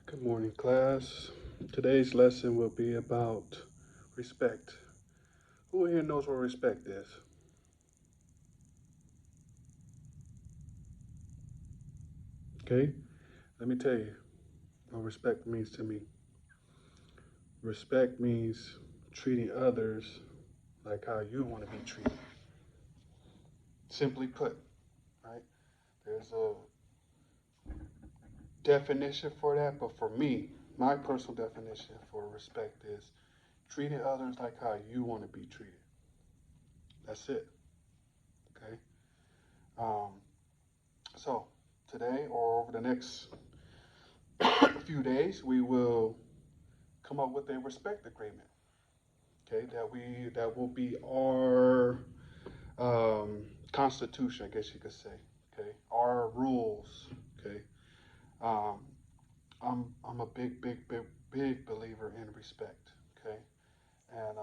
Good morning, class. Today's lesson will be about respect. Who here knows what respect is? Okay, let me tell you what respect means to me. Respect means treating others like how you want to be treated. Simply put, right? There's a definition for that, but for me, my personal definition for respect is treating others like how you want to be treated. That's it. Okay. Um, so today or over the next few days, we will come up with a respect agreement. Okay, that will be our constitution, I guess you could say. Okay, our rules. Okay, um, I'm a big believer in respect. Okay, and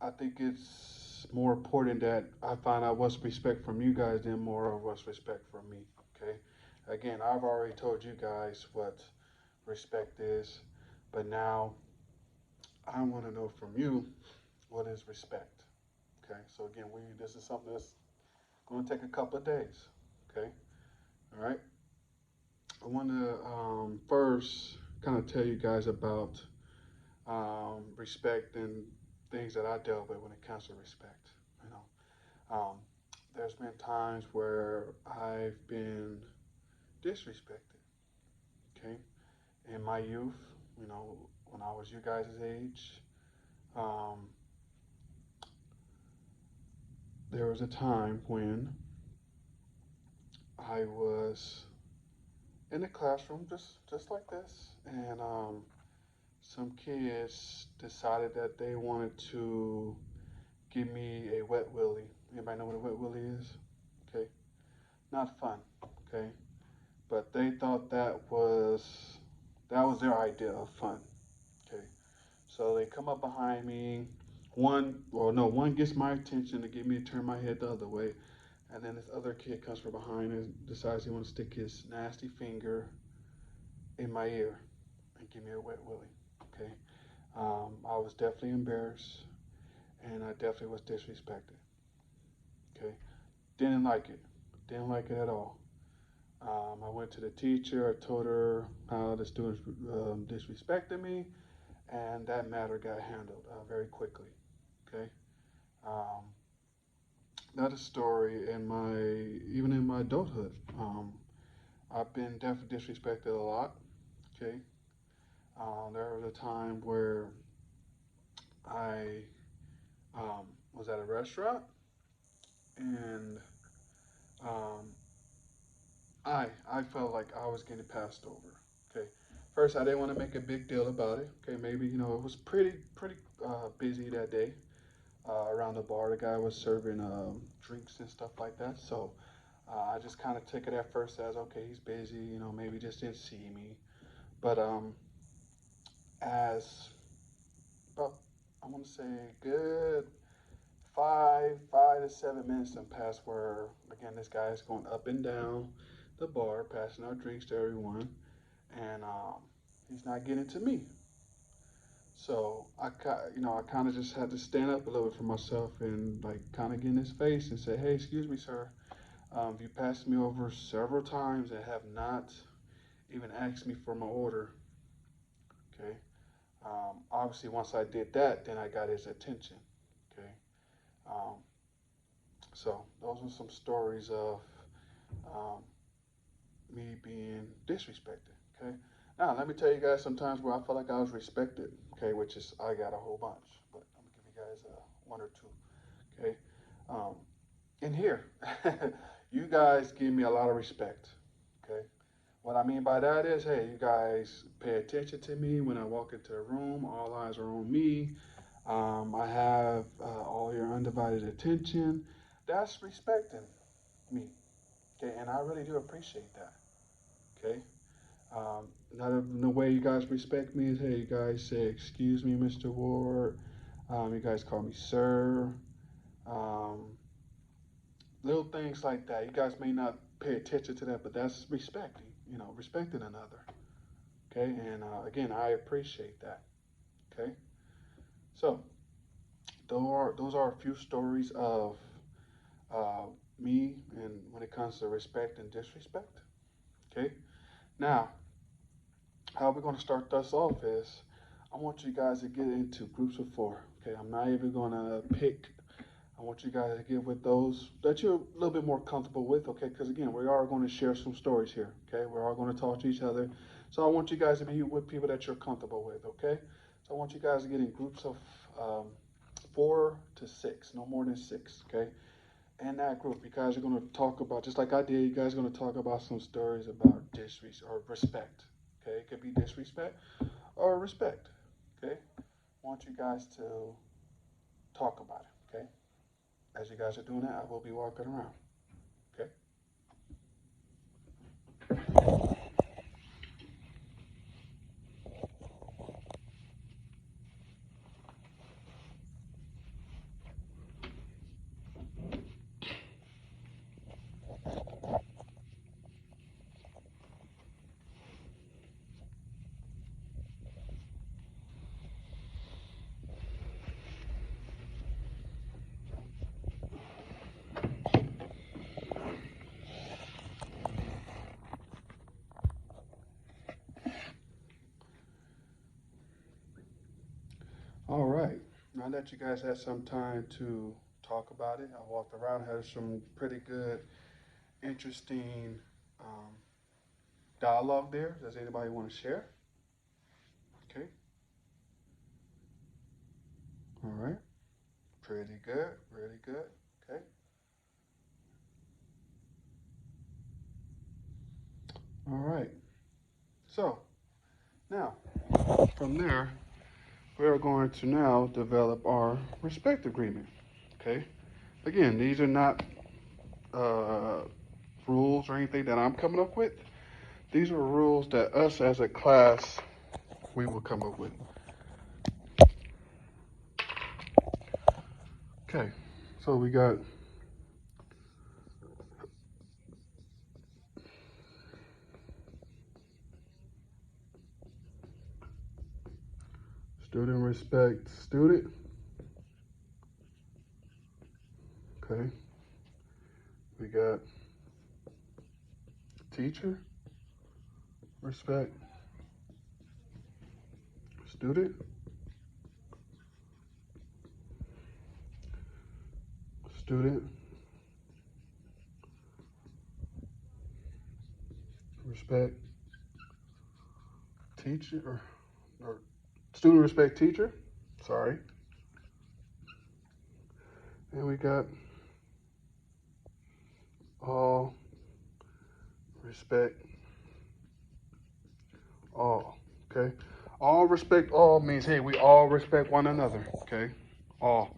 I think it's more important that I find out what's respect from you guys than more of what's respect from me. Okay, again, I've already told you guys what respect is, but now I want to know from you what is respect. Okay, so again, we this is something that's going to take a couple of days. Okay, all right. I want to first kind of tell you guys about respect and things that I dealt with when it comes to respect. You know, there's been times where I've been disrespected. Okay, in my youth, when I was you guys' age, um, there was a time when I was in the classroom, just like this, and some kids decided that they wanted to give me a wet willy. Anybody know what a wet willy is? Okay, not fun. Okay, but they thought that was their idea of fun. Okay, so they come up behind me. One gets my attention to get me to turn my head the other way, and then this other kid comes from behind and decides he wants to stick his nasty finger in my ear and give me a wet willy. Okay. I was definitely embarrassed and I definitely was disrespected. Okay. Didn't like it. Didn't like it at all. I went to the teacher. I told her how the students disrespected me, and that matter got handled very quickly. Okay. Um, Another story even in my adulthood. I've been definitely disrespected a lot. Okay. There was a time where I was at a restaurant and um, I felt like I was getting passed over. Okay, first I didn't want to make a big deal about it. Okay, maybe it was pretty busy that day around the bar. The guy was serving drinks and stuff like that. So I just kind of took it at first as okay, he's busy. Maybe just didn't see me. But as about I want to say good 5 to 7 minutes have passed where again this guy is going up and down the bar, passing out drinks to everyone, and he's not getting to me. So I kind of just had to stand up a little bit for myself and like kind of get in his face and say, "Hey, excuse me, sir. You passed me over several times and have not even asked me for my order." Okay. Obviously, once I did that, then I got his attention. Okay. Um, so those are some stories of um, me being disrespected. Okay. Now let me tell you guys sometimes where I felt like I was respected. Okay, which is I got a whole bunch, but I'm gonna give you guys one or two. Okay. Um, in here, you guys give me a lot of respect. Okay. What I mean by that is, hey, you guys pay attention to me when I walk into a room. All eyes are on me. I have all your undivided attention. That's respecting me. Okay, and I really do appreciate that. Okay. Another the way you guys respect me is, hey, you guys say, "Excuse me, Mr. Ward." You guys call me sir. Um, Little things like that. You guys may not pay attention to that, but that's respecting. Respecting another. Okay, and again, I appreciate that. Okay, so those are a few stories of uh, me and when it comes to respect and disrespect. Okay, now how we're going to start this off is I want you guys to get into groups of four. Okay, I'm not even going to pick. I want you guys to get with those that you're a little bit more comfortable with. Okay, because again, we are going to share some stories here. Okay, we're all going to talk to each other. So I want you guys to be with people that you're comfortable with. Okay, so I want you guys to get in groups of 4 to 6, no more than 6. Okay, in that group, you guys are going to talk about, just like I did, you guys are going to talk about some stories about disrespect or respect. Okay, it could be disrespect or respect. Okay, I want you guys to talk about it. Okay, as you guys are doing that, I will be walking around. Okay. All right. Now that you guys had some time to talk about it, I walked around, had some pretty good, interesting um, dialogue there. Does anybody want to share? Okay. All right. Pretty good. Really good. Okay. All right. So now from there, we are going to now develop our respect agreement. Okay. Again, these are not uh, rules or anything that I'm coming up with. These are rules that us as a class we will come up with. Okay, so we got student respect student. Okay, we got teacher respect student. Student respect teacher or student respect teacher. Sorry. And we got all respect all. Okay. All respect all means hey, we all respect one another. Okay. All.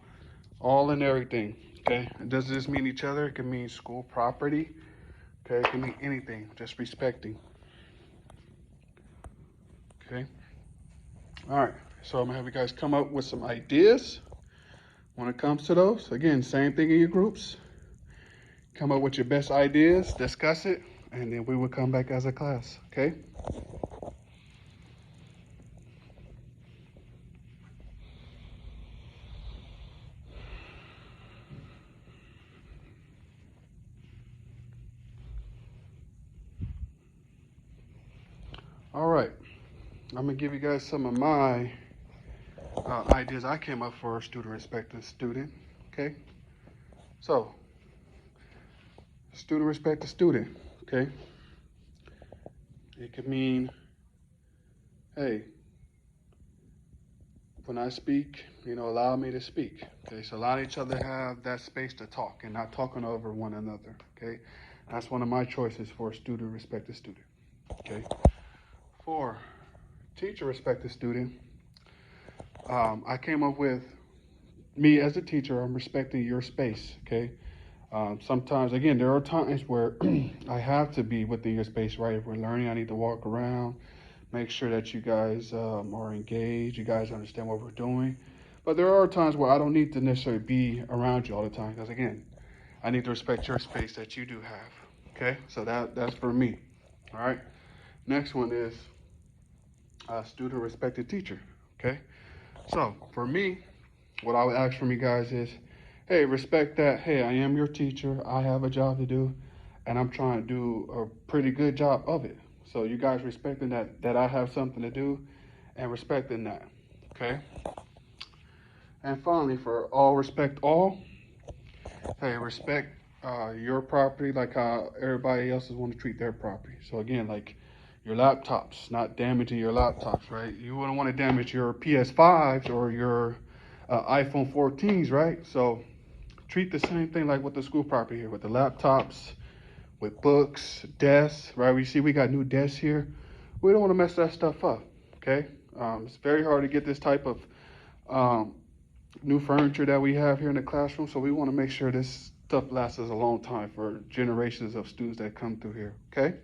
All and everything. Okay. Does this mean each other? It can mean school property. Okay. It can mean anything. Just respecting. Okay. All right. So I'm gonna have you guys come up with some ideas when it comes to those. Again, same thing in your groups. Come up with your best ideas, discuss it, and then we will come back as a class. Okay. All right. I'm gonna give you guys some of my ideas I came up for student respect and student. Okay. So, student respect the student. Okay. It could mean, hey, when I speak, allow me to speak. Okay. So allow each other to have that space to talk and not talking over one another. Okay. That's one of my choices for student respect the student. Okay. For teacher respect the student, I came up with me as a teacher. I'm respecting your space. Okay. Sometimes, again, there are times where I have to be within your space, right? If we're learning, I need to walk around, make sure that you guys are engaged, you guys understand what we're doing. But there are times where I don't need to necessarily be around you all the time, because again, I need to respect your space that you do have. Okay, so that's for me. All right. Next one is student respect the teacher. Okay. So for me, what I would ask from you guys is, hey, respect that. Hey, I am your teacher. I have a job to do, and I'm trying to do a pretty good job of it. So you guys respecting that I have something to do, and respecting that. Okay. And finally, for all respect all, hey, respect your property like how everybody else is want to treat their property. So again, like your laptops, not damaging your laptops, right? You wouldn't want to damage your PS5s or your iPhone 14s, right? So treat the same thing like with the school property here, with the laptops, with books, desks, right? We see we got new desks here. We don't want to mess that stuff up, okay? It's very hard to get this type of um, new furniture that we have here in the classroom, so we want to make sure this stuff lasts us a long time for generations of students that come through here, okay?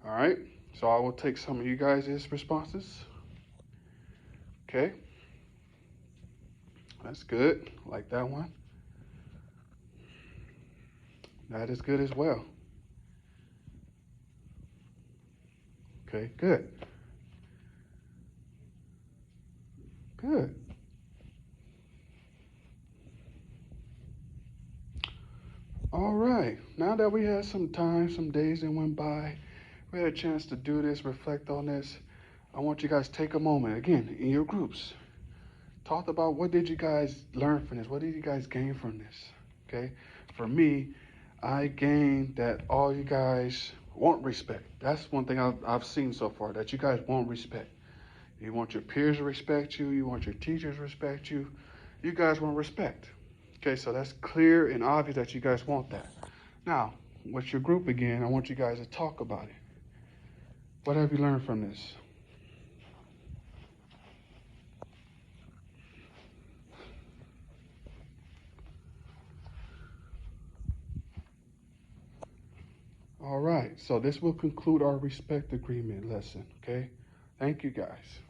All right, so I will take some of you guys' responses. Okay, that's good. Like that one. That is good as well. Okay, good. Good. All right, now that we had some time, some days that went by, we had a chance to do this, reflect on this. I want you guys to take a moment, again, in your groups. Talk about what did you guys learn from this? What did you guys gain from this? Okay, for me, I gained that all you guys want respect. That's one thing I've seen so far, that you guys want respect. You want your peers to respect you. You want your teachers to respect you. You guys want respect. Okay, so that's clear and obvious that you guys want that. Now, with your group again, I want you guys to talk about it. What have you learned from this? All right, so this will conclude our respect agreement lesson, okay? Thank you guys.